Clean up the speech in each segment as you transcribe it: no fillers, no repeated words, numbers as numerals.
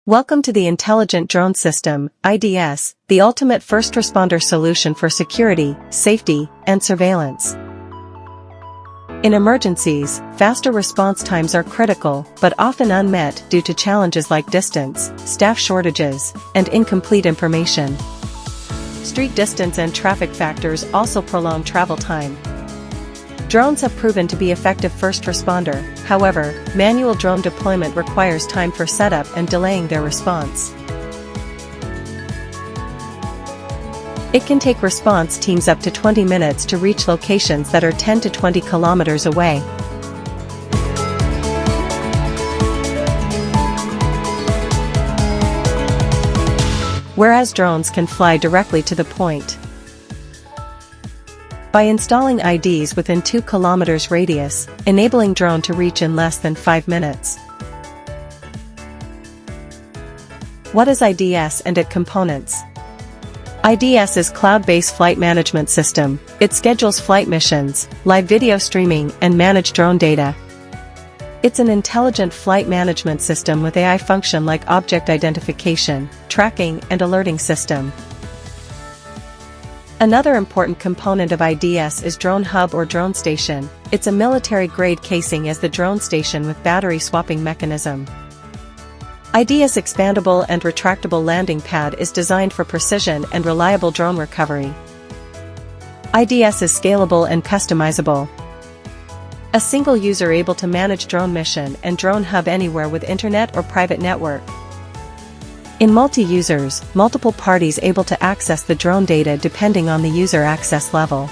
Welcome to the Intelligent Drone System, iDS, the ultimate first responder solution for security, safety, and surveillance. In emergencies, faster response times are critical, but often unmet due to challenges like distance, staff shortages, and incomplete information. Street distance and traffic factors also prolong travel time. Drones have proven to be effective first responder, however, manual drone deployment requires time for setup and delaying their response. It can take response teams up to 20 minutes to reach locations that are 10 to 20 kilometers away. Whereas drones can fly directly to the point. By installing iDS within 2 kilometers radius, enabling drone to reach in less than 5 minutes. What is iDS and its components? iDS is cloud-based flight management system. It schedules flight missions, live video streaming, and manage drone data. It's an intelligent flight management system with AI function like object identification, tracking, and alerting system. Another important component of iDS is drone hub or drone station. It's a military-grade casing as the drone station with battery swapping mechanism. iDS expandable and retractable landing pad is designed for precision and reliable drone recovery. iDS is scalable and customizable. A single user able to manage drone mission and drone hub anywhere with internet or private network. In multi-users, multiple parties able to access the drone data depending on the user access level.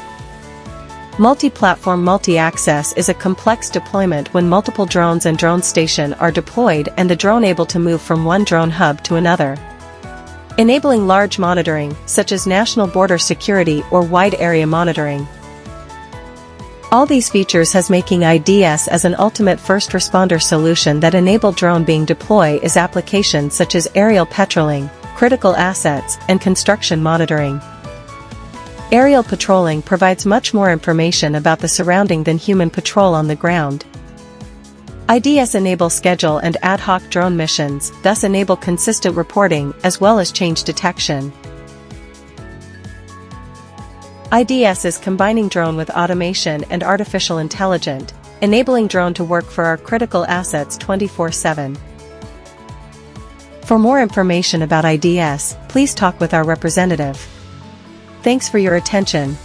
Multi-platform multi-access is a complex deployment when multiple drones and drone station are deployed and the drone able to move from one drone hub to another. Enabling large monitoring, such as national border security or wide area monitoring. All these features has making iDS as an ultimate first responder solution that enable drone being deployed is applications such as aerial patrolling, critical assets, and construction monitoring. Aerial patrolling provides much more information about the surrounding than human patrol on the ground. iDS enable schedule and ad hoc drone missions, thus enable consistent reporting as well as change detection. iDS is combining drone with automation and artificial intelligence, enabling drone to work for our critical assets 24/7. For more information about iDS, please talk with our representative. Thanks for your attention.